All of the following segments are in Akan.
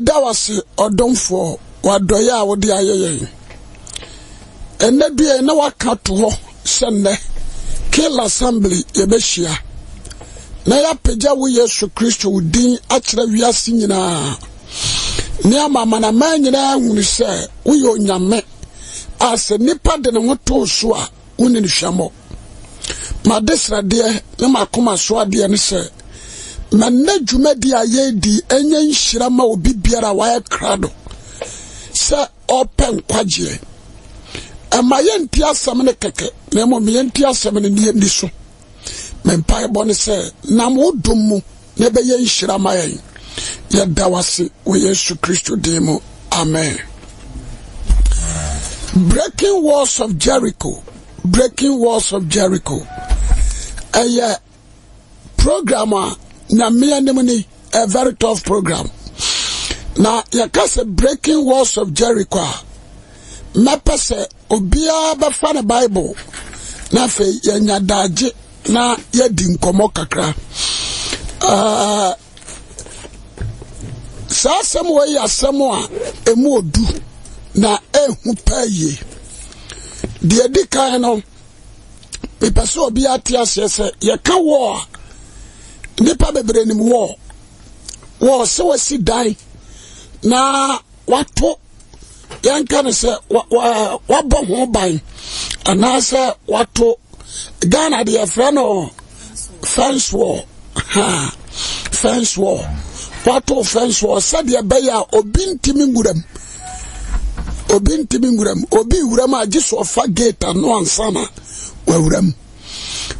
Yadawasi Odomfo Wadoya Wodi Aye. And that be no account to Sunday. Kill assembly Yebeshia. Naya Peja we Yesu Christo Udin Achra Viasina. Near Mamma Manina will say, we own Yame. As a nipper than a motor swa, unin shamo. Madesra dear, Namakuma swa dear, and say, Manaju media ye di enyen shirama will be beer a wire crado. Sir, open quadje. And my entia samene keke, Nemo mi entia samene near niso. Mempai bonne say, Namo dumu, nebe yen shirama. Yadawasi we Yesu Christo demo. Amen. Breaking walls of Jericho. Breaking walls of Jericho. A programmer na me a very tough program. Now yakase breaking walls of Jericho. Mapase obia ba fa na Bible. Na fe yanya daje na yedi nkomo kakra. Sa asemo yi asemo a emu odu na ehu paye de di kan no me pese obi ate asese ye ka wo nipa bebre nim wo se wasi dan na wato yanka ne se wa bo ho ban ana se wato Ghana de friend fence wall fence wall wato fence wall said ya beya obintimi nguram obi wuram ajiso ofa gate no ansana wa wuram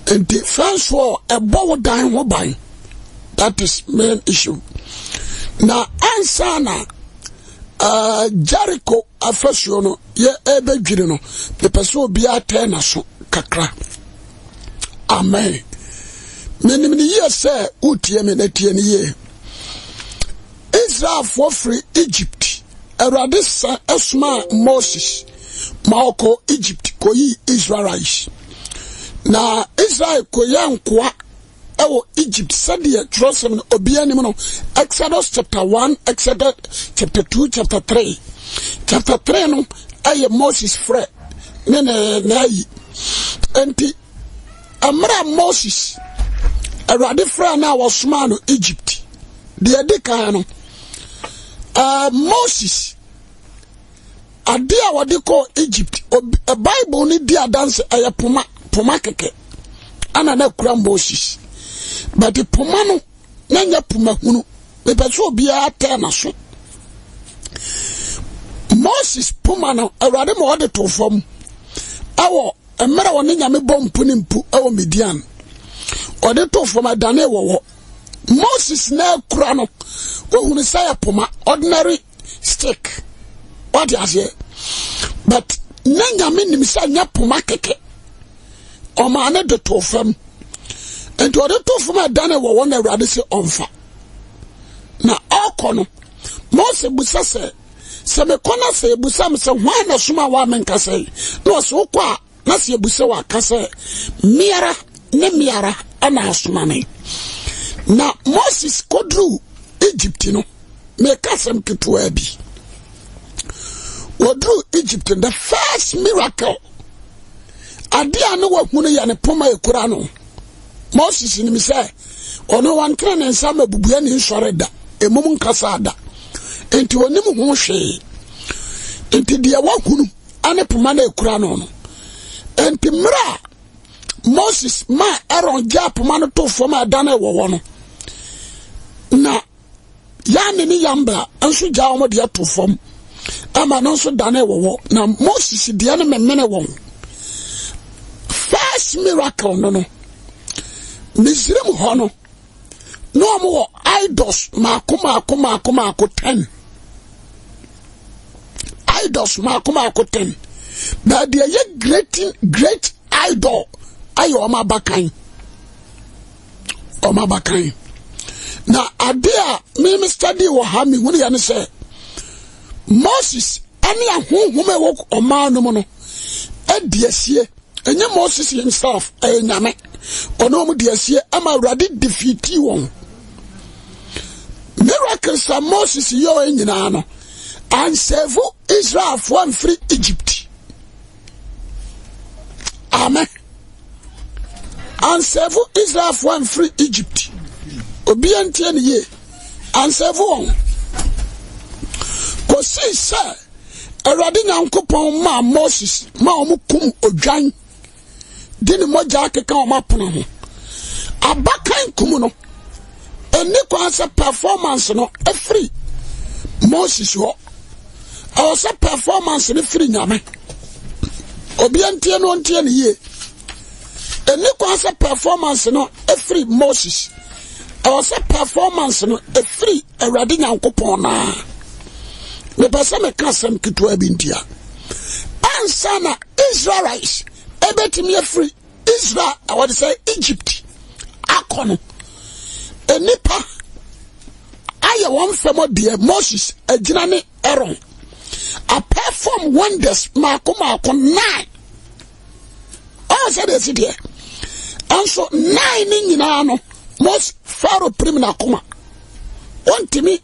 enti fence wall ebo dan ho ban. That is main issue. Na ansana Jericho afasio no ye ebe dwiri no the person obi ate na so kakra. Amen. Menim ni ye say utie me na tie ni ye. Israel for free Egypt. Eradis esma Moses Maoko Egypt koyi Israelites. Na Israel koyankwa ewo Egypt said ye Jerusalem obianim no Exodus chapter 1, Exodus chapter 2, chapter 3. Chapter 3 no aye Moses frɛ na yi. Enti amra Moses erade frɛ na was man no Egypt. De edika no Moses adia wadi ko Egypt a Bible ni dia dance aya puma keke ana na kura Moses but the puma no nanya puma hunu me peso bia ate na so Moses puma no awade mo wode to fam awo emere woni nyame bompu ni mpu awo Midian wode to fam adane wo Moses na kura no wohunu say puma ordinary stick. What you say? But nanya minim say nya puma keke. O ma na de to fam. And to de to fam adane wo won Awurade se onfa. Na akono Moses busa se me kona se busa me se hwan na suma wa menka say. No so kwa na se busa wa ka say miara ana asuma me. Na Moses kodru Egypt no me kasem ketua bi. Wodru Egypt the first miracle. Adia no wahunu ya ne poma ekura no. Moses ni mi say ono wan kra ne nsa mabubuya ni nsore da. Emum nkasa da. Enti wonim ho hwe. Enti dia wahunu ane poma na ekura no no. Enti mra Moses ma Aaron ja poma no to fo ma da na wo no. Na yani ni yamba anso ja omo de to fom ama no so dane wo na Moses de ne memene won first miracle no Misrim hono no mo idols makoma 10 idols makoma 10 but they are great idol ayo ma bakan na adea me study wo ha me hunu ya ne se Moses ani ahonhom wo oma no no adiesie enye Moses himself nyame ono mu diesie ama Awurade defeat won miracles that Moses yo nyina and save Israel from free Egypt. Amen. And save Israel from free Egypt. Obianti ye and save one. Kosi say Eradi Nyankopon ma Moses ma omukum odwan dini moja akeka o mapona ho abakan kum no eni kwanse performance no free Moses ho awose performance ni free nyame obiantie no ntie ne ye eni kwanse performance no free Moses awose performance no free Eradi Nyankopon na me pesa me kasem kitwa bintia ansana Israelites ebetimi free Israel I would say Egypt akono enipa aye one femo de Moses agina ne Aaron a perform wonders makoma akon 9 all said this there and so 9 nyina no most Pharaoh prim na koma ontimi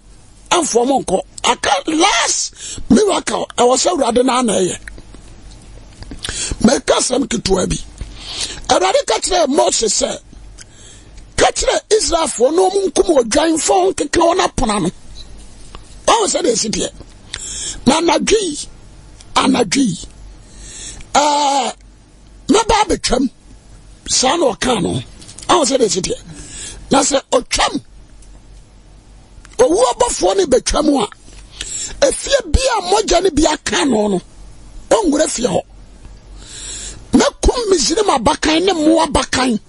amfom nko aka last miracle I was already na na ye make some kitwa bi Eradi katre Moses say katre Israel for no munkum odwan fon keka wona pona no all said this there na anadwi na ba betwam san o kan no all said this there na say otwam owu obofo ni betwam a efie bia moja ni bia kan no ongure fie ho na kum mizirima bakan ne mo bakan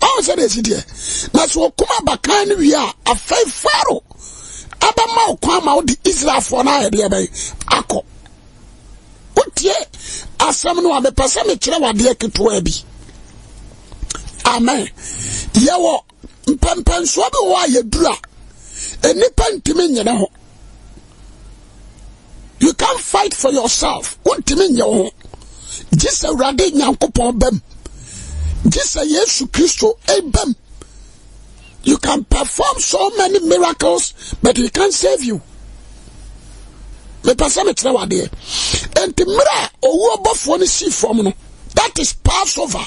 all said this there na so kuma bakan ni wi a afai Pharaoh abama okwa odi Israel for na ede be akọ otie asem no abepasa me kire wade keto abi amen yewo mpempenso bi wo ayedura enipa ntimi nyene ho you can't fight for yourself untimi nye ho jisa urade Nyankopon bem jisa Yesu Kristo ebem. You can perform so many miracles, but he can't save you. Me pasa me tira wade. Enti mira owo bofo ni si from no. That is Passover.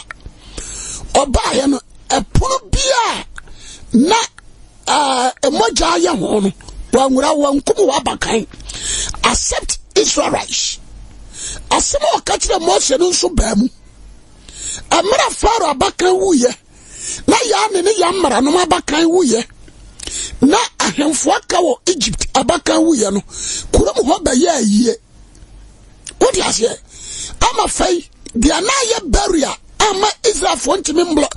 Oba ye no epono bia na emoja ya ho no. Wanwura wankum wa bakan. Accept Israelites. Asemo ka kire Moses no so ba mu. Amira Pharaoh abakan wuye. Na ya ne yamara no abakan wuye na ahemfo aka wo Egypt abakan wuye no kurom ho ba ya yie wodi ase ama fai dia na ye barrier ama Israel fo ntimi mblo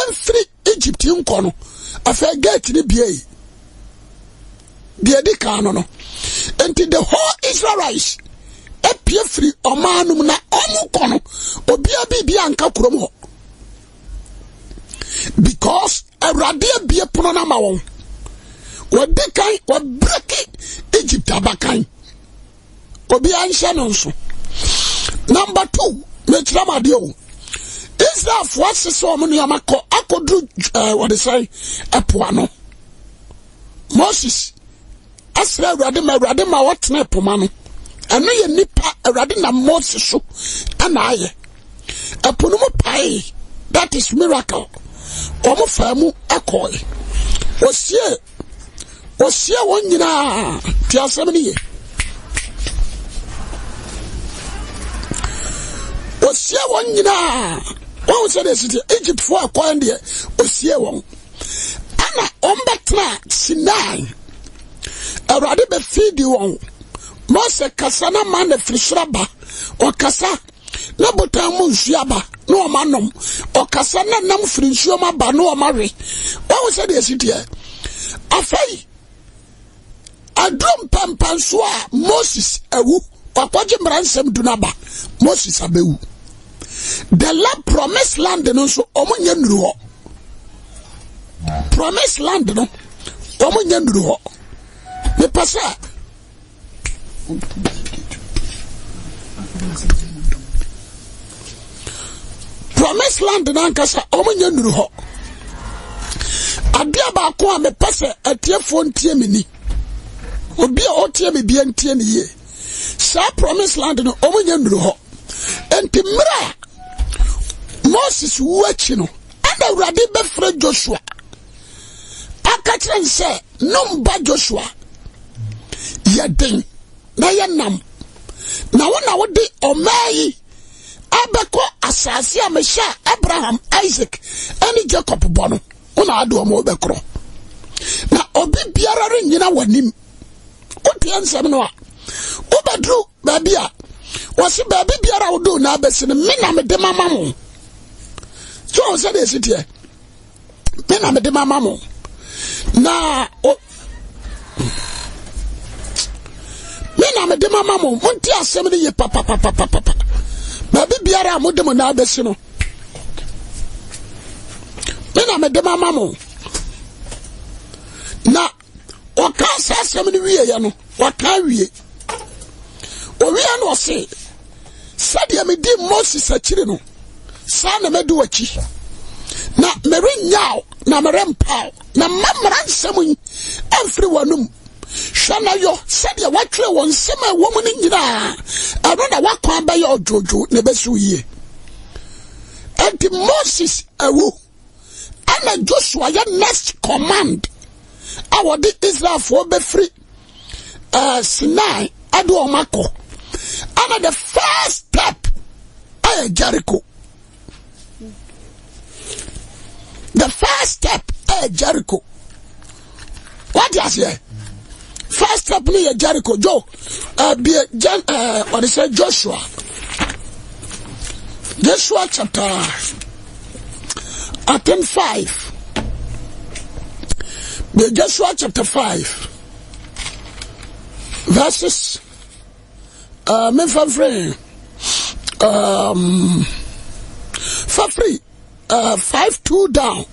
enfri Egypt nko no afa gate ni bie dia di kan no enti the whole Israelites epie free omanum na omu kono obia bibia anka kurom ho because Eradi be pono na mawon what they can what break Egypt abakan obi ansha no so. Number 2 metrama dio Israel forces so many amako akodu what they say epoano Moses asra Eradi ma what na epoma no eno ye nipa Eradi na Moses so ana aye epono mo pai that is miracle. Omo famu akoi osie won nyina ti asem ni ye osie won nyina won se de city Egypt for akoi de osie won ana ombetra Sinai Eradi be feed won Mose kasa na man frishiraba o kasa na botamu nsuaba no manom o kasa na nam frinsuo ma ba no mawe what said the city afai adrom pampanso a Moses ewu akwaje mransem dunaba Moses abewu the land promised land no so omunya nuru ho promised land no omunya nuru ho me pasa promised land na nkasa omunya nuru ho adia ba ko a me pese atiefo ntie me ni obi a otie me bia ntie ne ye sa promise land no omunya nduru ho enti mra Moses wuachi no and Awurade befre Joshua akachire nse numba Joshua yeden na yenam na wona wodi omayi abeko asase amesha Abraham, Isaac and Jacob bono wona ado mo bekro na obi biara re nyina wanim oti ansem no a obadru babia wasi baby biara wodo na abesene me na me de mama mo so say dey sit here me na me de mama mo na me na me de mama mo monti asem ne ye papa baby biara mo de mo na abesene me na me de mama mo na o kan sa asem ne wie ye no o kan wie o wie no say sadia me di Moses akire no sa na me do achi na mere nyao na mere mpao na mamra nsem amfiri wanum hwana yo sadia watwe won nsem a wo mu ni nyina ado na wakwan ba ye ojojo na besu yie anti Moses awu ana Joshua ya next command awodi Israel for be free Sinai ado omako ana the first step Jericho. The first step Jericho. What is here? First step near Jericho. What is it? Joshua. Joshua chapter 5. Joshua chapter 5. Verses for free 5-2 down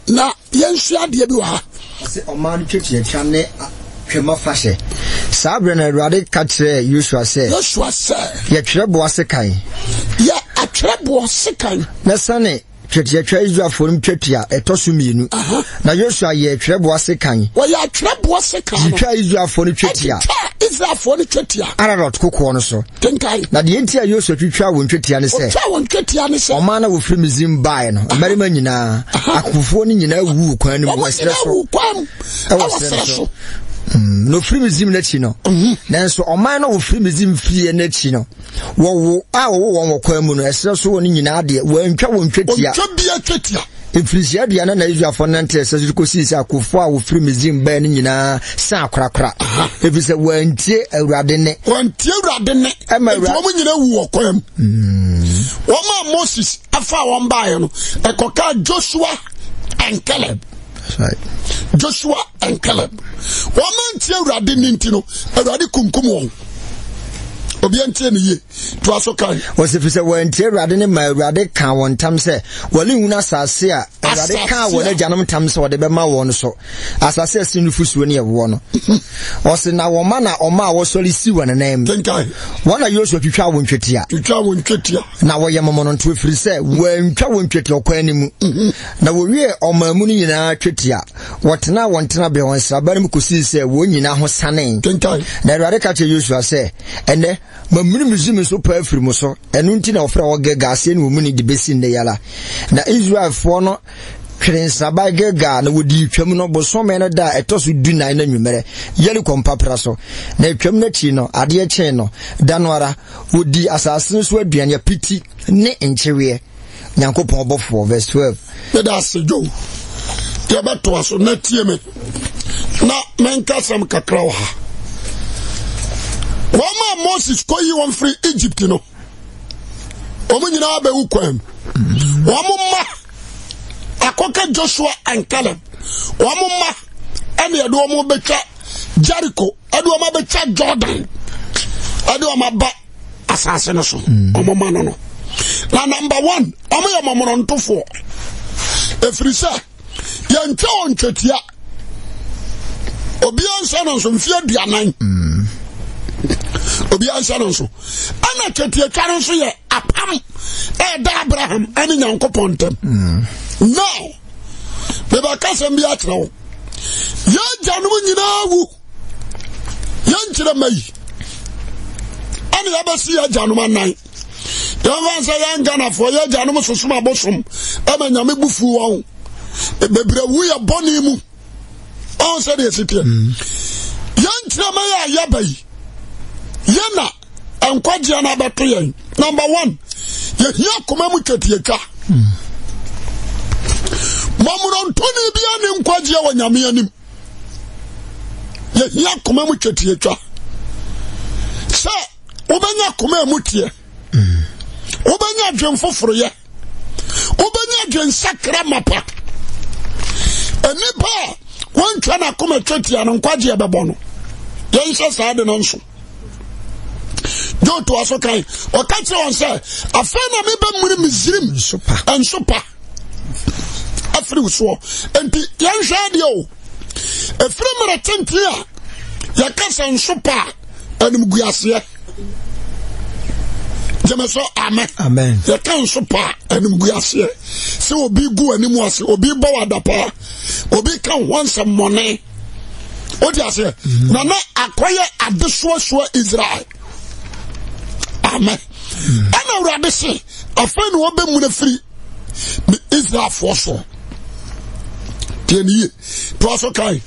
na yenhia de bi wa se oman twetwe twame twema fashe sabre na Awurade ka kire Joshua se ye twerebo asekan ye atwerebo asekan na sane twetwa Israel forum twetwa etoso mienu na Joshua ye twerebo asekan wo ye atwerebo asekan twetwa Israel forum twetwa Israel forum twetwa ararot kokko no so tenkai na de entia Joshua twetwa won twetwa ne se o mana wo firi mizim bae no amerima nyina akufo ni nyina wu kwan ni mo asere so no firi mizim na chi no nanso o man na wo firi mizim fie na chi no wo won kwan mu no asere so woni nyina de wantwa won twetwa Ifrisia diana na Israel for nante se ko sisi akufo a wo firi mizim bae ni nyina sa akrakra efise wantie Awurade ne ama wo nyina wu okwam Wama Moses afa won bae no ekoka Joshua and Caleb. Right. Joshua and Caleb. Wama ntie Awurade ninti no Awurade kunkum won. Obi antie ne ye to asokan. Wasifise wantie Awurade ne ma Awurade kan won tam se wali huna asase a Awurade kan won ajanom tam se wode be ma won so. Asase asinufusuo ne ye wo no. Ose na wo ma na oma wo sori si won nam. Tenkai. Wona Joshua twitwa won twetia. Na wo ye momono nto efiri se wantwa won twetia okwan ni mu. Na wo wie omamu ni nyina twetia. Wotena wontena be won sraba ne kosi se wo nyina ho sane. Tenkai. Na Awurade ka che Joshua se ene mamuni mizimi so pa afiri mu so enu nti na ofra wo gega ase ne wo muni de besi ne yala na Israel fo no krensa ba gega na wodi twam no bosome no da etoso dunan na nwumere yeli kompapra so na twam na chi no ade che no danwara wodi asase so aduane piti ne nchewe Nyankopon obofo verse 12 da sejo ya beto aso na tie me na menka sam kakra wa Wama Moses ko yi won free Egypt no. Omo nyina ba wu kwam. Wamo ma akoka Joshua and Caleb. Wamo ma ene edo omo betwa Jericho, edo omo betwa Jordan. Edo omo ba asase no so. Omo ma no. Na number 1, omo ye momono ntofo. Efrisa ye ntwa on twetia. Obi ansa no so mfie aduanan. Obi answer no so ana twetie tware so ye apam da Abraham ani Nyankopon tem now Beba kasem bi atrawo. Ye janum nyina wu. Ye nkyere mai. Ani yabasi ye janum anan. Yavan say yan Ghana for ye janum susuma bosom. Ema nyame bufu wo. Bebre wu ya boni mu. On say dey sit here. Yan kyere mai ayabai. Yana enkwaje na abato yen. Number 1. Ye hia koma mu twetieka. Mamuron Tony bia ne nkwaje wa nyame anim. Ye hia koma mu twetieka. Sa obanya koma mu tie. Obanya dwen foforo ye. Obanya dwen sakra mapa. Enipa wantwa na koma twetia no nkwaje bebo no. Ye nse sa de no nso. Jo to aso kai o ka kire on say afena me be muri mizrim en sopa afri uso enti yan hwa de o efre mara tenti a ya kasa en sopa enum guase jemeso amen ya kan sopa enum guase se obi gu animu ase obi bo wadapa obi kan once money o di ase na na akoye adeso Israel. Amen. Ana urade se afan wo be mu na free Israel forso. Tieni to aso kai.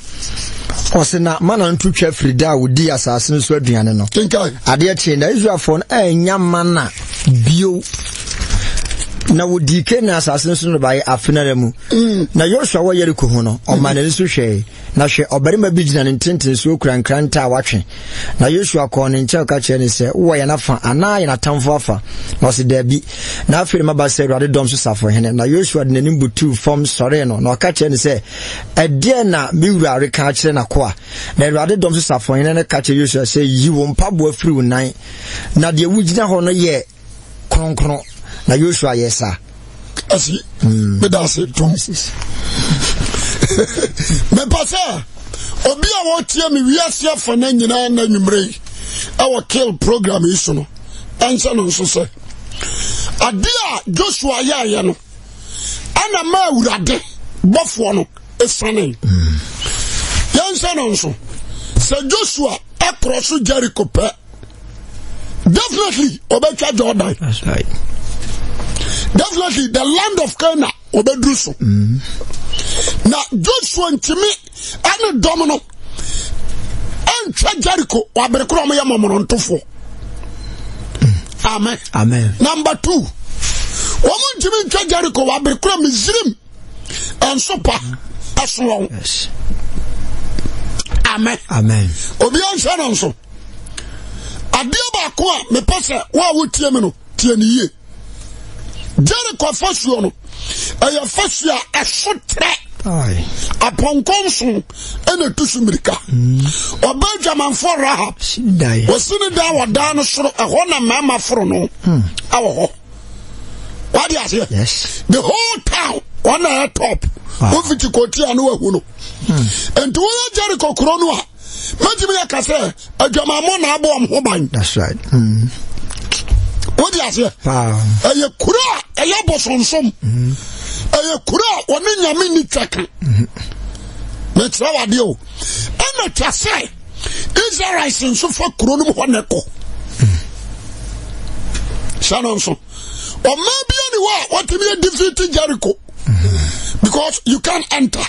Osena mana ntutwa frida wodi asase no so aduane no. Kenkai. Ade achi na Israel for enya mana bio. Na wodi ke na asase no no bai afena mu. Na Joshua wo Jericho ho no o mana so hwe. Na hwe obarima bi gina ntenten so okrankranta a watwe. Na Joshua ko ne nche ka che ne se wo ye na fa ana ye na tamfo afa. Na se da bi. Na afiri maba se Awurade dom so safo hene. Na Joshua de nanim butu form sore no. Na ka che ne se ede na miwura re ka kire na ko a. Na Awurade dom so safo hene ne ka che Joshua se yi wo mpabo afiri unan. Na de wugina ho no ye kronkron. Na Joshua yesa. Asi me da se tum. Me pasa obi a wo tie me wiase afa na nyina na nwumre our kill program iso no ansa no so se ade a Joshua ya no ana ma Awurade bofo no esane yansa no so se Joshua across Jericho pe definitely obetwa Jordan. That's right. Definitely the land of Canaan obedruso. Na Joshua ntimi ane domino entwa Jericho waberekro mo yamamono ntofo. Amen. Amen. Number 2. Woman ntimi ntwa Jericho waberekro Misrim ensopa aso. Yes. Amen. Amen. Obi ansa no so. Ade ba ko a me pese wa wotie me no tie ni ye. Jericho fasuo no aya fasu a esotre ai apon konso ene tusumirika obajaman for Rahab sidai wasini da wada no soro eho na mama foro no awo ho what do you say? Yes, the whole town on a top ofiti koti anu ehu no enti wo Jericho kuro no a majimi yakase adwamamo na abo am ho ban. That's right. What do you say? Aye kura aye bosonsom. Aye kura oni nyame ni twaka. Me tra wade o. Ena twa say Israelites nso fa kuro no ho neko. Shannon so. Or maybe anywhere what me defeat Jericho. Because you can't enter.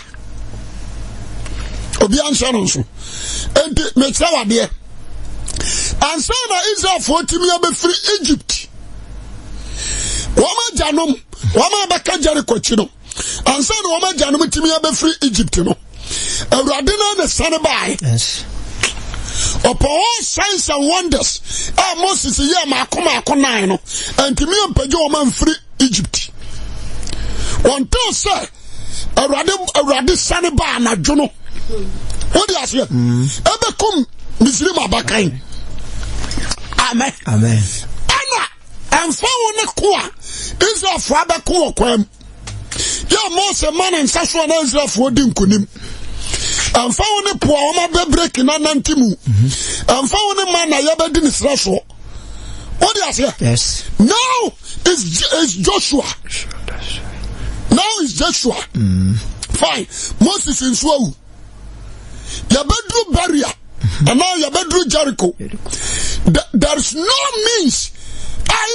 Obian Shannon so. And me tra wade and so na Israel for Timia be free Egypt. Wama janom, wama baka Jericho chino. And so na wama janom Timia be free Egypt no. Awurade na sane by. Yes. Upon all signs and wonders, Moses ye makoma akona no. And Timia pejo man free Egypt. Until say Awurade sane by na jono. What do you say? Ebe kum Misrim abakai. Amen. Amen. Anna, and found a qua. Israel for a qua quam. Ya Mose man and Sasha Israel for Dinkunim. And found a poor woman breaking an antimu. And found a man I ever didn't slash. What do you say? Yes. Now is Joshua. Now is Joshua. Fine. Moses in Swawu. Yabedru barrier. And now Yabedru Jericho. There is no means.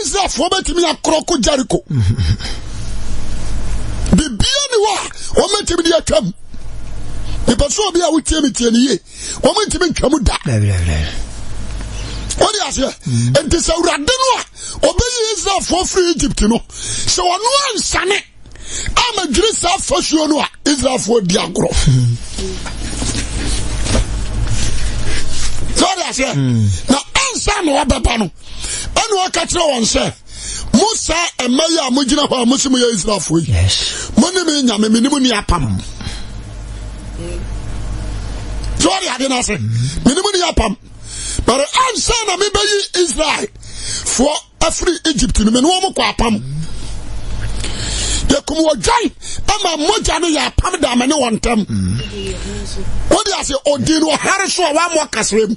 Isaiah for me a crocodile Jericho. The Bianua, or meant to be a come. The person be a with Timmy, or meant to be come that. What is here? And this is Radenoa, obey Israel for free Egypt, you know. So on one Sunday, I'm a dress up for sure, Israel for Diagro. So that's here. Now, answer no Babano. And what catch one say? Musa and Maya Mujina for Muslim Israel for you. Yes. Money minimum yapam. Sorry, I didn't say minimum yapam. But answer na me be Israel for every Egypt in Menuamo Quapam. You come with Jai, I'm a Mojano yapam dam and no one time. What do I say? Odino Harris or one more Casrim.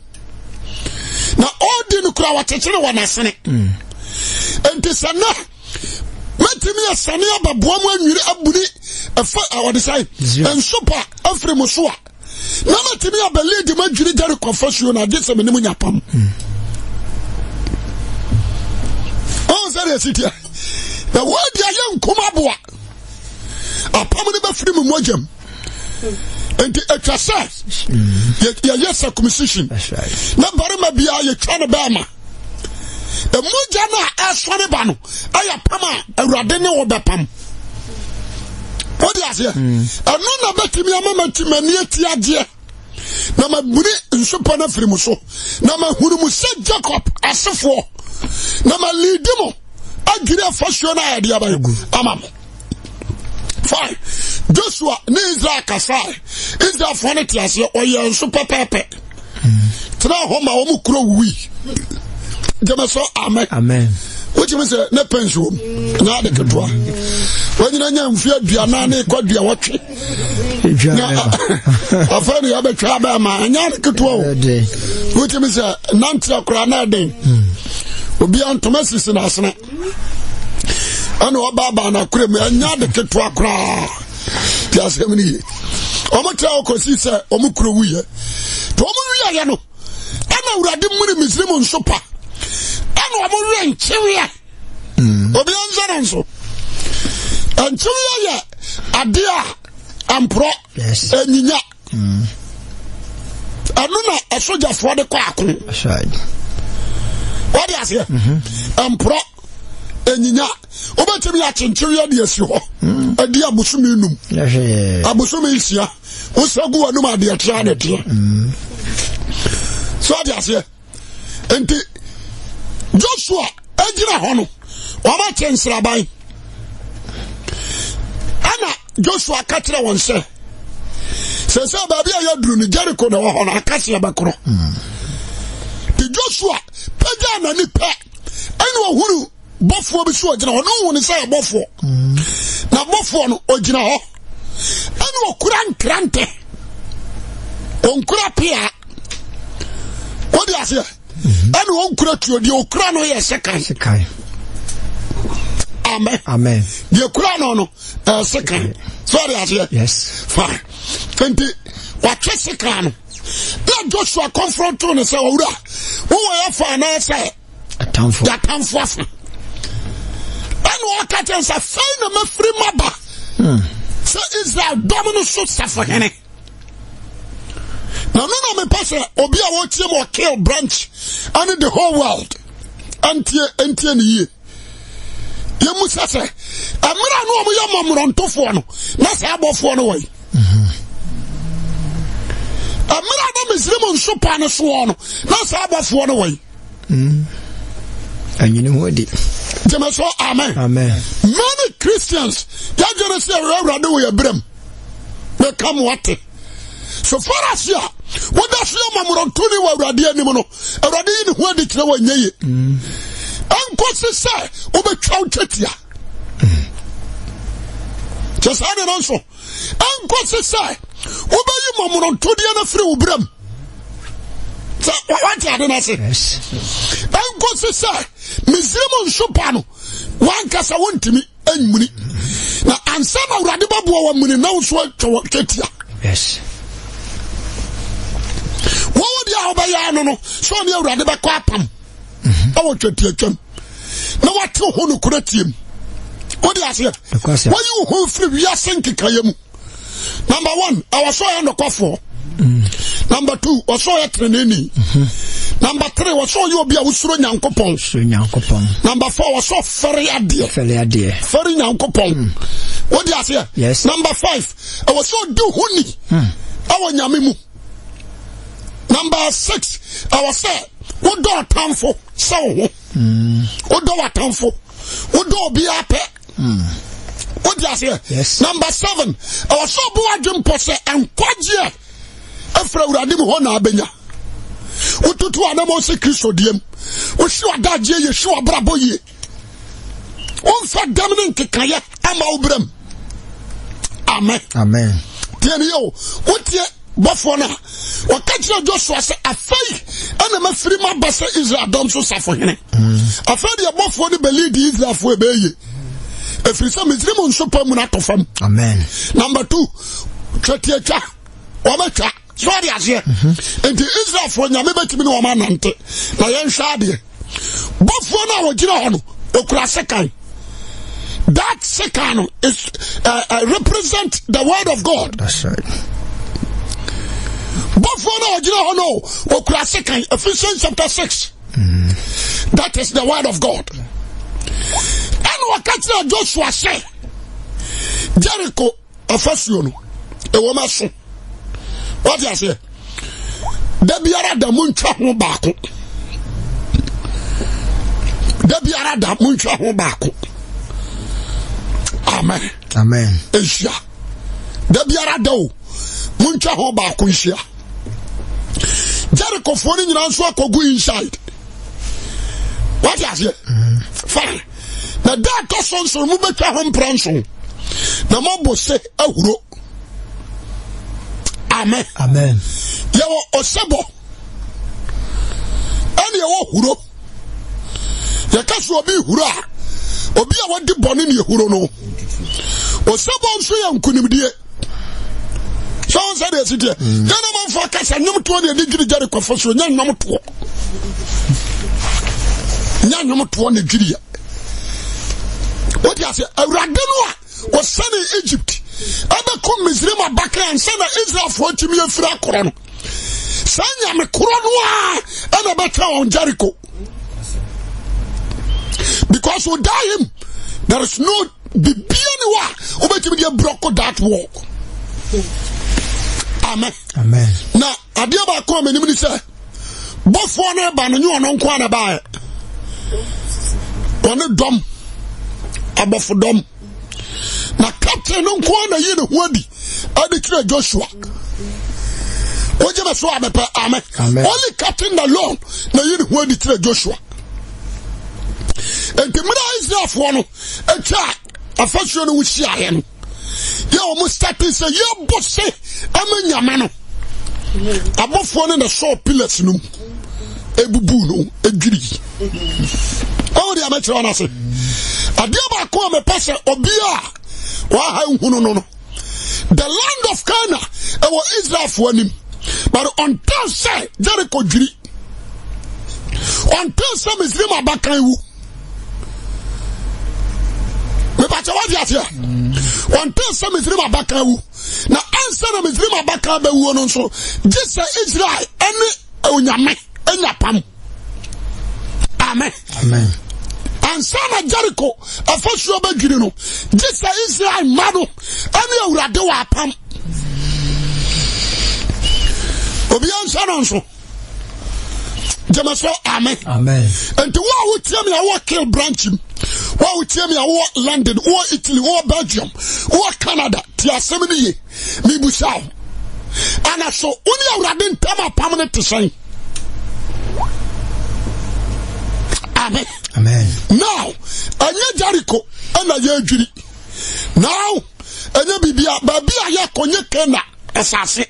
Now, all the crowd attention one I sent it. And this is not. Let me a Sania Babuam, you abuni, a foot our design, and super, every Musua. Now, let me a believe the man Jericho confession, I did some in Yapam. Oh, that is it here. The word the young Kumabua. A permanent freedom mojum. And the exercise, yes, a commission. That's right. Nabarima be a Chanabama. The Mujana as Fanabano, I Pama, a Radene or Bapam. What is here? I know about me, a moment to many Tiadia. Nama Budi in Supana Frimuso. Nama Hurumusa Jacob as a four. Nama Lidimo. I give a fashion idea by Amam. Fine. Joshua, Nizra Kasai. Is that funny to us or you're super pepe? Tana home, I won't we. Jamaso, amen. Amen. What you say, ne pension? Now the Katua. When you know, fear Diana, could be a watch. I found you have a trouble, man. Now the Katua. What you say, Nantia Crana day. Will be on Thomas in us. I know Baba and I cream, and now the Katua cry. Just how many? Omotra Okosisa, Omukruya. Tomuya Yano. I know Radim Muslim Sopa. I know I'm Chiria. Obian so. And Chiria, Adia, and Pro, yes, and Nina. I know a soldier for the quack. That's right. What is here? And Pro, and Nina. Over to me at Chiria, yes, you are. A dear Busuminum. Abusumisia, who's a good number, dear Janet. So that's here. And Joshua, Ejina Hono, Wama Chance Rabbi. Anna, Joshua Katra one say. Says, Baby, I drew the Jericho on Akwasi Awuah. The Joshua, Pagana Nipa, and who both for the sword, no one is a buffo. Now, buffo, Ojina, and Kuran Krante, on Kurapia. What do you say? And one crutch, the Ukrano, yes, second. Amen. Amen. The Ukrano, second. Sorry, I say. Yes. Fine. 20. What second? Let Joshua confront you and say, who are finance? A town for that town for. And what catches a fine of free mother. So is that dominant success for any? Now, no, me pass Obi a watch him or kill branch and the whole world. Anti ye. You must say, I'm not know my mom run to phone. That's how about phone away. I'm not Miss Lemon soup and a swan. That's how about phone away. And you know what it Jamaso, amen. Amen. Many Christians, you're going to say, rather do your brim. They come what? So far as you what does your mamma on Tony or Radia Nimono? A Radin who did know when ye. Uncle say, over Chowchetia. Just had it also. Uncle say, over you mamma on Tony and a free brim. So what did I say? Yes. Uncle say, Miss Lemon Chopano, one cassa won't to me, and money. Now and some of Radiba Boa Muni now so Ketia. Yes. What would you have by no? So near Radiba Quapam. I want to take him. No, what to who could him? What do you say? Why you who free we are sinking Kayam? Number one, I was so on the coffee. Number two, was so at Renini. Number three, was so you be a Usro Yankopon. Number four, was so very dear. Very Yankopon. What do you say? Yes. Number five, I was so do honey. Our Yamimu. Number six, I was say, what do a town for? So, what do a town for? What do be a pet? What do you say? Yes. Number seven, I was so bored Posse and Quadia. After Radim Hona Benya. What to Anamo Secret Diem? What should I dodge ye? Show a braboye. One for Dominic Kaya, Amabrem. Amen. Amen. Tianio, what ye? Buffona, or catch your Joshua say a fake, and I'm a free my bassa Israel don't so suffer him. I found your Buffona believe Israel for baby. If you some is Rimon Supermunato from. Amen. Number two, Chatiacha, Wamacha, sorry as here. And the Israel for Yameba to be no man ante. Nayan Shadi. Buffona or Gino, Okrasekai. That second is represent the word of God. That's right. Buffalo, you know, Ephesians chapter 6. That is the word of God. And what Joshua say? Jericho, Ephesians, a woman son. What do you say? Debiara da muncha hubako. Debiara da muncha hubako. Amen. Amen. Asia. Debiara do muncha hubako Asia. Jericho for in answer go inside. What is it? Fine. Now that person so move to home pranson. The mob say ahuro. Amen. Amen. Yawo osebo. Ani yawo huro. Yakaso obi huro. Obi a wadi boni ni huro no. Osebo nso ya nkunimdie. So on said this here. Gentlemen for cash and you to the degree Jericho for so young number 2. Young number 2 Nigeria. What you say? A Radenoa was sent in Egypt. Other come Misrima back and send Israel for to me a fra crown. Sanya me crown and a better on Jericho. Because we die him. There is no Bibianua over to be a broke that walk. Amen. Amen. Now, I dear by come and say, both one ban and you are non quite about it. One a dumb, above for dumb. Now, Captain on corner, you know, Wadi, I declare Joshua. What you saw, Amen. Only Captain alone, now you know, Wadi declare Joshua. And the middle is there for a child, a first one with Shayan. You almost started say, you both say, I'm in your man. Above one in the short pillars, no. A bubuno, a giddy. Oh, the amateur on us. I dear by come a passer or beer. Why, no. The land of Cana, our Israel for him. But until say, Jericho giddy. Until some is Lima Bakayu. Until some is Rima Bakawu. Now, answer them is Rima Bakawu. So, just say Israel, any Unyame, any Pam. Amen. Amen. And son of Jericho, a first rubber Girino, just say Israel, Mado, any Uradewa Pam. Obian Sanonso. Jamaso, Amen. Amen. And to what would tell me I will kill branch him. What would tell me I will London, or Italy, or Belgium, or Canada, Tia 70 years, me Busau. And I saw only a rabbin Tama permanent to say. Amen. Amen. Now, I hear Jericho, and I hear Judy. Now, and you be a baby, I hear Konya Kena, as I say.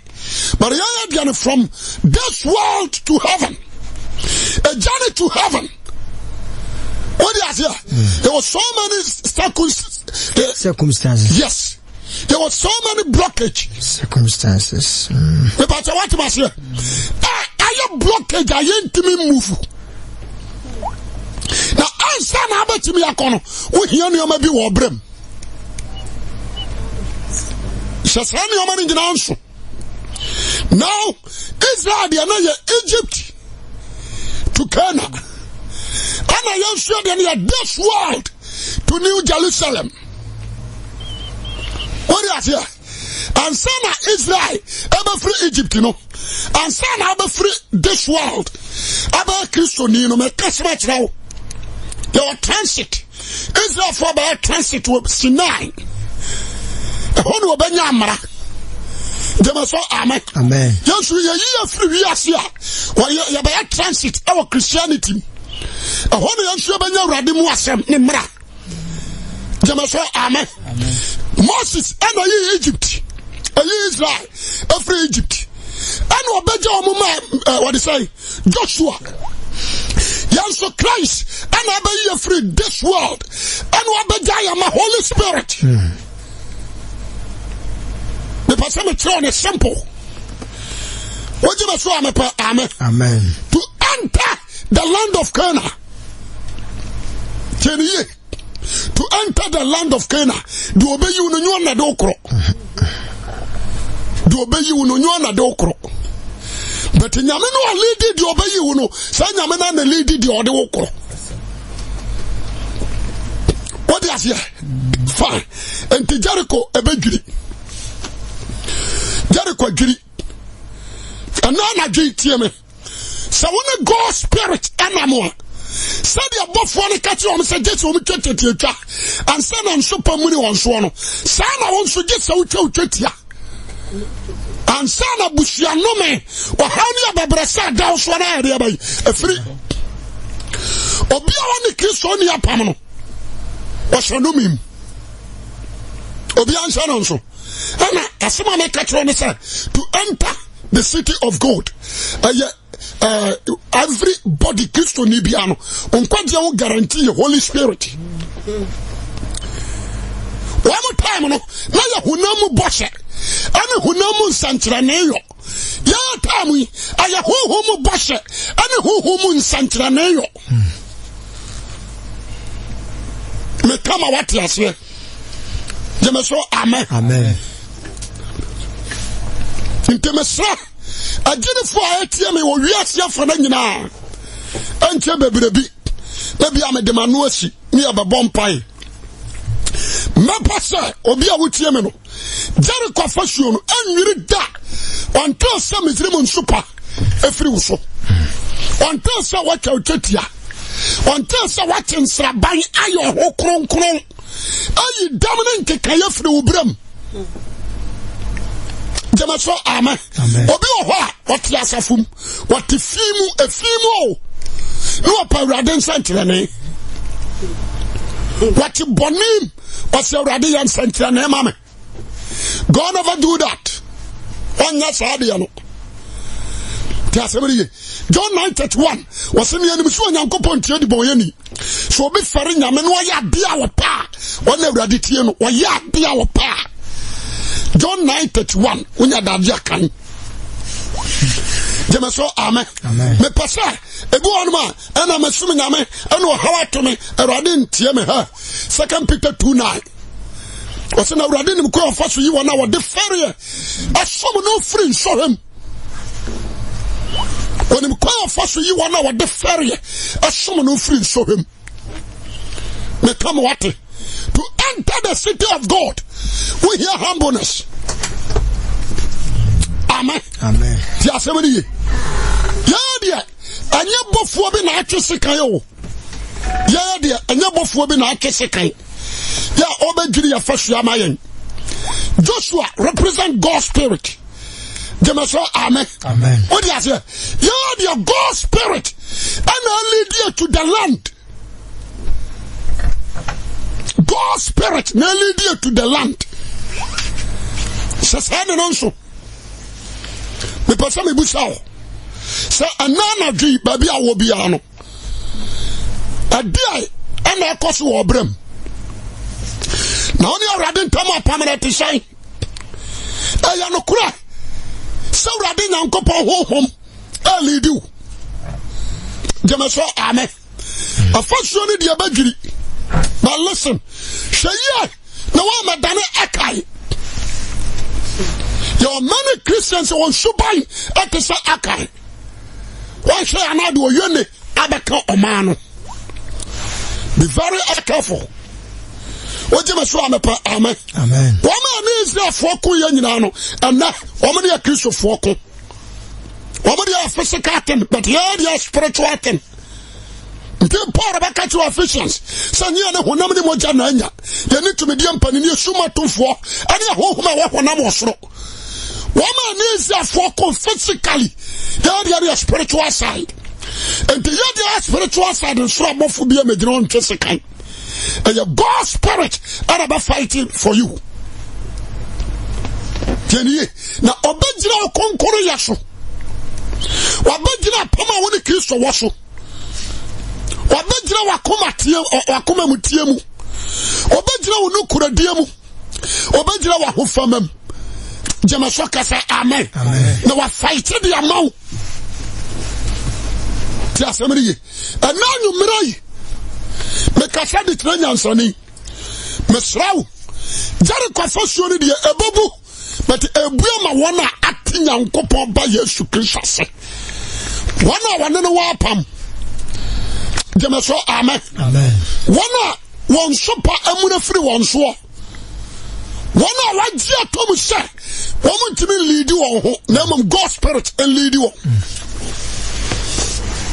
But I hear from this world to heaven. A journey to heaven. What do you say? There were so many Circumstances. Yes. There was so many blockage. Circumstances. But what was here? I blockage. I ain't me move. Now answer now about me akono. We hear you maybe war brem. Shasani omani jinaanso. Now Israel they are not Egypt to Canaan. And I am sure they are this world to New Jerusalem. What is here? And son of Israel ever free Egypt, you know. And son ever free this world. Ever Christian, you know, make us much now. They were transit. Israel for by transit to Sinai. A whole Benyamara. They must say amen. Amen. Yes, we are here free. Yes, here. While you by transit our Christianity. A whole young Shabanya Radimu Asem Nimra. They must say amen. Moses and Egypt. Israel, free Egypt. And what they say? Joshua. Yanso Christ. And I free this world. And what I am a Holy Spirit. The person throne is simple. What you must say? Amen. Amen. To enter the land of Canaan. To enter the land of Canaan. Do obey you no na dokro. Do obey you no na dokro. But nyame no lead do obey you no. Say nyame na lead the ode okro. What is here? Fine. And Jericho ebegiri. Jericho giri. And na giri me. So when God's spirit anamo. Said the above one catch on said just on and send on super money on swan. Sana wants to get so chetia. And Sana Bushia no me or how near Babrasa down swan area by a free. Or be on the kiss on your pamano. What's your name? Or be answered also. And as someone may catch on to enter the city of God. Everybody Christo Nibiano on guarantee Holy Spirit. One more time, no, Naya Hunamu Boshe, and Hunamu Santraneyo. Ya Tami, Aya Humu Boshe, and Humu Santraneyo. Me come what you say. Jemeso, amen. Amen. Intemesa. I did it for ATM or yes, ya for Nina. And baby, maybe I'm a demanuasi near the bomb pie. Mapasa, or be a wutiameno. Jericho fashion, and you read that. Until some is lemon super, a free so. Until so what you chetia. Until so what in Sabai, ayo ho kron. Are you dominant Kayafru Brum? Jamaso amen. Obi oha what yasafum what fimu efimo no apawrade santrane what bonim what awrade yan santrane mama. God never do that. Onya saade no. John 9:31 was in the enemy so nyankopon tie di boyani. So obi fare nyame no ya bia wo pa. Won awrade tie no wo ya bia wo pa. John 9:31 unya dadia kan. Jemeso amen. Me pasa ebu onuma ena mesum nyame ena hawa to me erade ntie me ha. 2 Peter 2:9. Wase na erade nim ko ofa so yi wona wo de ferie. Asom no free so him. Onim ko ofa so yi wona wo de ferie. Asom no free so him. Me come what? To enter the city of God. We hear humbleness. Amen. Amen. Yeah, somebody. Yeah, dear. And you both will be not to Sikayo. Yeah, dear. And you both will be not to Sikai. Yeah, Obadiah first Yamayan. Joshua represent God's spirit. Jemeso, amen. Amen. What do you say? Yeah, dear. God's spirit. And I lead you to the land. God's spirit may lead you to the land. Says Hannah also. The person me busao. Say anana dri baby a wo bia no. Adai ana akoso wo brem. na oni awrade ntam apamre te hyen eya no kura se awrade nyankopon honhom lead you jemeso amen afasuo ni de abadwiri but listen hweye na wa madane akai. There are many Christians who want to buy at the Akai. Why say I do you abaka omano? Be very careful. What you must amen. Amen. Woman is there for Kuyanano, and that woman a Christian for Woman a physical thing, but here they are spiritual thing. Until power back to officials. Sanya who nobody more jananya. You need to be the emperor in your summa to for any home when I was wrong. Woman is there for physically. There is spiritual side. And the other spiritual side and so more for be a major physical. And your God spirit are about fighting for you. Jenny, now Obejina Konkoro Yaso. Wabejina Pama when the Christo Waso. Wabejina wakoma mutiemu. Obejina unukura diemu. Obejina wahufamem. Jamasoka say amen. Now we fight the amount. Just a minute. And now you mirai. Mekasa di trenya nsani. Mesrau. Jericho fashion di ebobu. But ebuama wana ati nyankopon ba Yesu Kristo ase. Wana no wapam. Jamaso amen. Wana won sopa amuna free won so. Wana waji atom se. Woman to me lead you on name of God spirit and lead you on.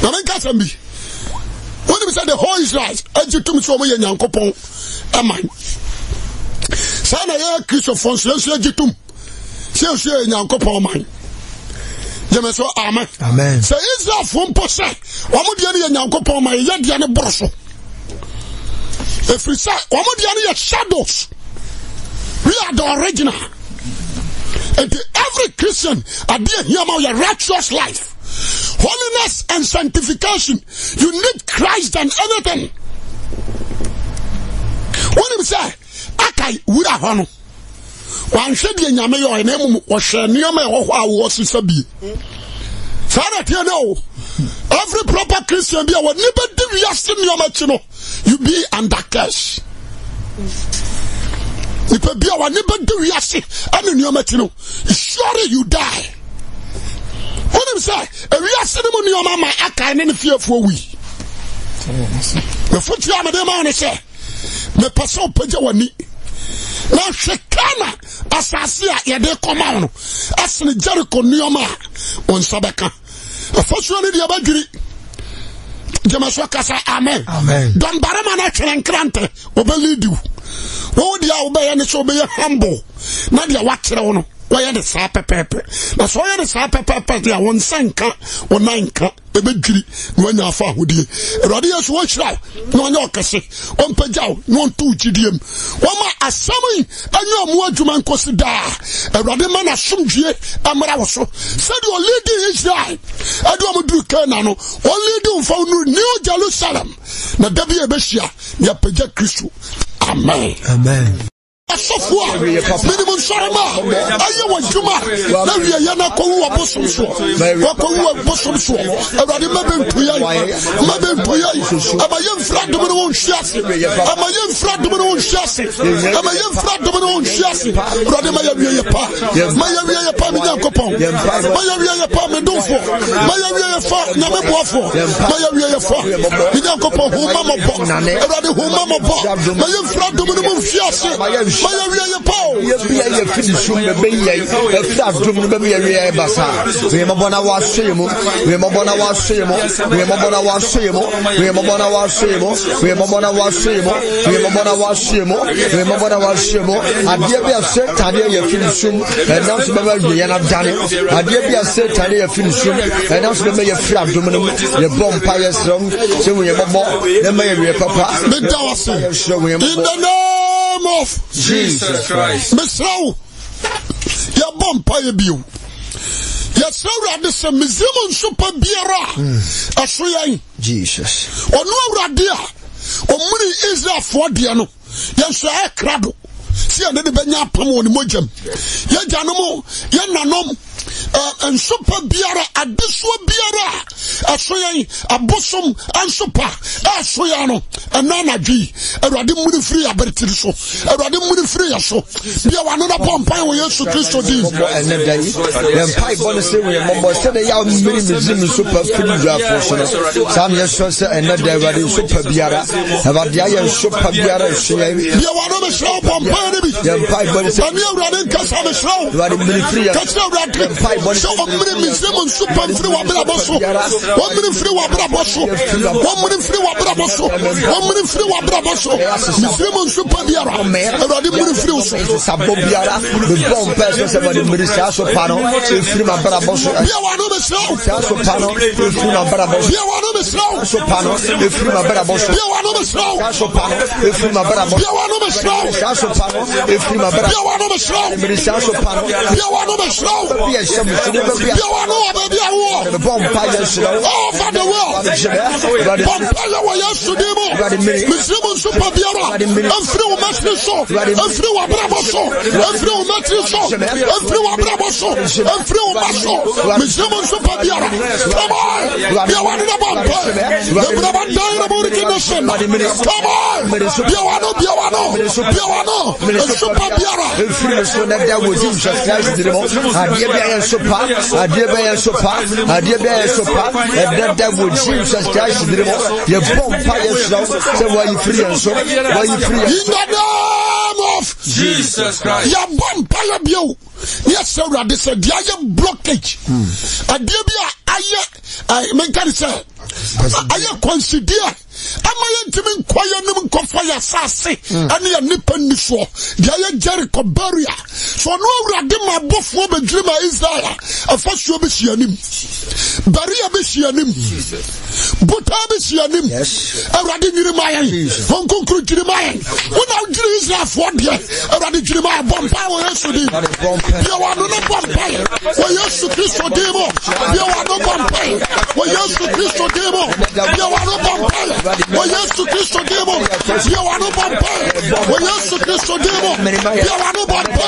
Now when we say the whole Israel, as you told me so many yankopon, amen. Sana ya Christopher, so you tum. See yankopon man. Jemeso amen. Amen. Say Israel from Posse. Wamudiani yankopon man yadiane broso. If we say wamudiani shadows, we are the original. And every Christian adhere here about your righteous life, holiness and sanctification. You need Christ than anything. When you say, "Akai wuda hono," one should be in your mayor and name was near me or was sabi. Father, you know, every proper Christian be our never do your machino. You be under cash. If you be our neighbor, do we see? And in your matino, surely you die. What do you say? If we are sitting on your mama, I can't any fear for we. The foot yama de man say, the person Pajawani. Now, Shekana, Asasia, Yade Comano, as in Jericho, Nioma, on Sabaka. A first one in the Abadri. Jamaswaka say, amen. Don Baramana Chalankrante, Obelidu. Oh, the obey and it's obey humble. Not your watch on. Why are the sapper pepper? That's why the sapper pepper, they are one sanka or ninka, a big when you are far with you. Radius watch out, no Yorkase, on Pajao, no 2 GDM. One a summon, and your more Juman consider a Radiman assumed ye, Amaraso. Said your lady is die. I don't do Canano, only do for New Jerusalem. Na Dabia Bessia, near Paja Christu. Amen. Sofwa minimum sharama aye wajuma na wi yana ko wo bosom so ko wo bosom so awade mabentuya amaye mfra do no hwiase amaye mfra do no hwiase amaye mfra do no hwiase awade maye wiye pa mi yakopon maye wiye pa me domfo maye wiye fa na me boafo maye wiye fa mi yakopon hu mama bo awade hu mama bo maye mfra do no hwiase Maya wiye Paul. Ye finish be ye. After dum be ye basa. We mabona wa shemo. We mabona wa shemo. We mabona wa shemo. We mabona wa shemo. We mabona wa shemo. We mabona wa shemo. We mabona wa shemo. Adie be ase tade ye finish and now se be ye na dane. Adie be ase tade ye finish and now se be ye fra dum no. Ye bomb fire strong. Se we mabo. Dem ye papa. In the name of Jesus Christ. Mesrao, ya bompa ye biu. Ya sawra de se mizimon super biara. Asoyan Jesus. Onu awrade a omuri Israel for de no. Ya so e krado. see and the benya pam woni mojam ye janom ye nanom and super biara adisuo biara asoyan abosom ansopa asoyano enana dwi Awurade mu free abertiri so Awurade mu free yaso bia wano na pompa wo Yesu Kristo di enedai dem pai bone se we mombo se de ya mmiri mizim super free grafo so sam yeso se enedai Awurade super biara Awurade ya super biara soyan bia wano me show pompa ne bi dem pai bone se ani Awurade nkasa me show Awurade mmiri free ya kasa Awurade pai bone so mmiri mizim super free wa bra boso mmiri free wa bra boso mmiri free wa bra boso mmiri free wa bra boso mizim super biara Awurade mmiri free so sabo biara the bomb person se body mmiri so pano free ma bra boso bia wano me show so pano free ma bra boso bia wano me show so pano free ma bra boso bia wano me show so pano free ma bra boso bia wano me show so pano free ma bra bia wano me show mmiri so pano bia wano me show bia sham bia wano baby awo the bomb fire so over the world Pampaya wa Yesu demo misimu super biara afri o matri so afri wa brabo so afri o matri so afri wa brabo so afri o maso misimu super biara come on bia wa na bomba the brabo dai na burki no sen come on bia wa no super biara free so na da wo Jesus Christ demo adie bia super adie bia super da wo Jesus Christ demo ye bomba yeso say why you free and so why you free in the name of Jesus Christ ya bomba ya bio yes Awurade said dia ye blockage adie bia aye men can say aye consider amaye ntimi nkoye nim nkofaya sase ane ya nipa niso dia ye Jericho barrier so no Awurade mabofo bedwiri ma Israel afasuo be hyianim barrier be hyianim buta be hyianim Awurade nyiri mayen honkonkru jiri mayen wona jiri Israel fo de Awurade jiri mayen bompa wo Yesu di bia wano no bompa wo Yesu Kristo di mo bia wano bompa wo Yesu Kristo di mo bia wano bompa wo Yesu Kristo demo bia wano bompa wo Yesu Kristo demo bia wano bompa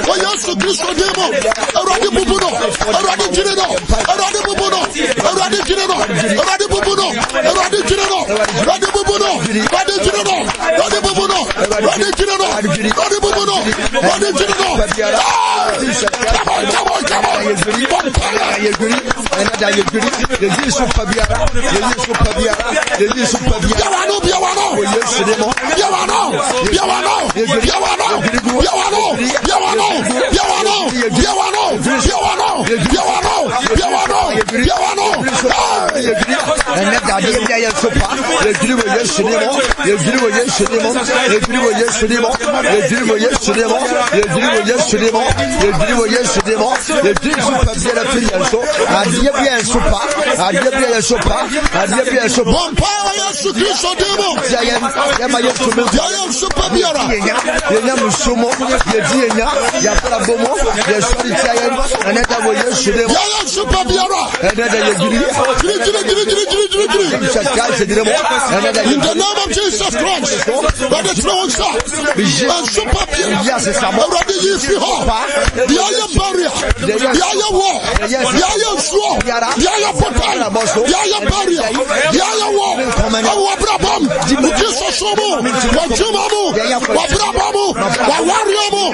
wo Yesu Kristo demo Awurade bubuno Awurade jireno Awurade bubuno Awurade jireno Awurade bubuno Awurade jireno Awurade bubuno Awurade jireno Awurade bubuno Awurade jireno Awurade bubuno Awurade jireno come on Yesu pabiara Yesu Kristo demo ya mayesu ya super biara ya musumo ya dienya ya parabomo ya sorita ya anada wo Yesu demo ya super biara anada ya giri chakase demo anada in the name of Jesus Christ by the throne and super biara yes samo already you free ho ya ya barrier ya ya wall ya ya sword ya ya portal ya ya barrier ya ya wall awa brabam Jesus somo wa jumamu wa brabamu wa wariamu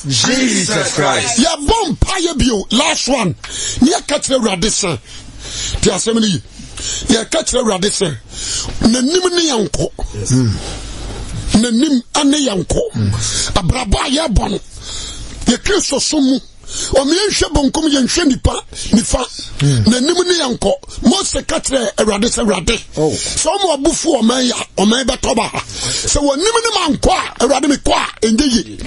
Jesus Christ. Ya bomb pie bio. Last one. Near Catcher Radisson. The assembly. Ya Catcher Radisson. Nanimini yanko. Nanim ane yanko. Abraba ya bon. Ye Kristo sumu. O mi enhwe bonkom ye nhwe nifa na nim ne yanko Mose katre Awurade se Awurade so mo abufu o man ya o man betoba se wonim ne manko a Awurade me kwa engeyi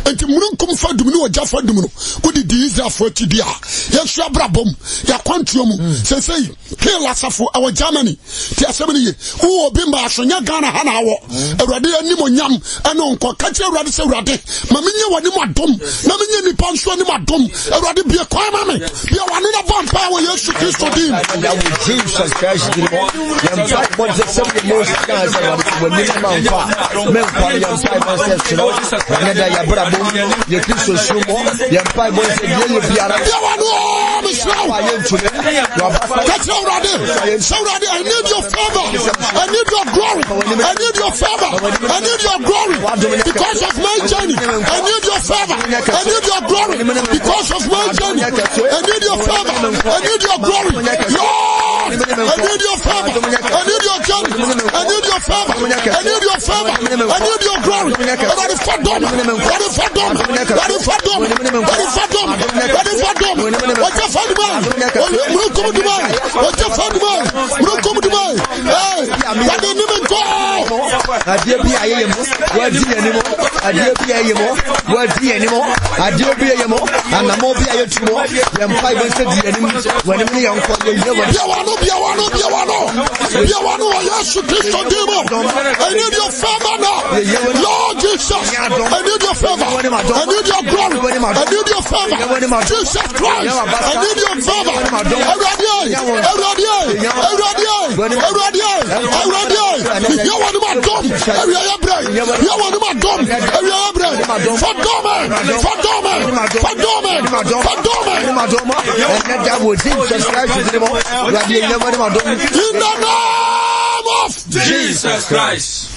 enti mununkum fa dum ne oja fa dum no odi di Israel fo tidi a yesu abrabom ya kwantuo mu se sei kila safo awo Germany ti asebni ye wo obi mba asonya Ghana ha na awo Awurade anim onyam ene onko katre Awurade se Awurade ma menye wani mo adom na menye nipa nso ni madom Awurade bia kwa ma me bia wani na bomb power Yesu Kristo dim Jesus Christ di mo yam fight what the seven most guys when me man fa men kwa yam fight myself no na da ya brabo ye Kristo sumo yam fight boy se ye biara bia wani o me show that's Awurade I need your favor I need your glory I need your favor I need your glory because of my journey I need your favor I need your glory because of my journey I need your favor I need your glory Lord I need your favor I need your journey I need your favor I need your favor I need your glory Ready for dom ready for dom ready for dom ready for dom ready for dom what you find man come to man what you find man come to man hey that didn't even go adie bi ayemo wadi animo adie bi ayemo wadi animo adie bi ayemo anamo bi ayetumo yam five when said the enemy when me yanko bia wano Yesu Kristo demo I need your favor now Lord Jesus I need your favor I need your glory I need your favor Jesus Christ I need your favor Awurade you want my dom area bread you want my dom area bread for dom and that would Jesus Christ in the name of Jesus Christ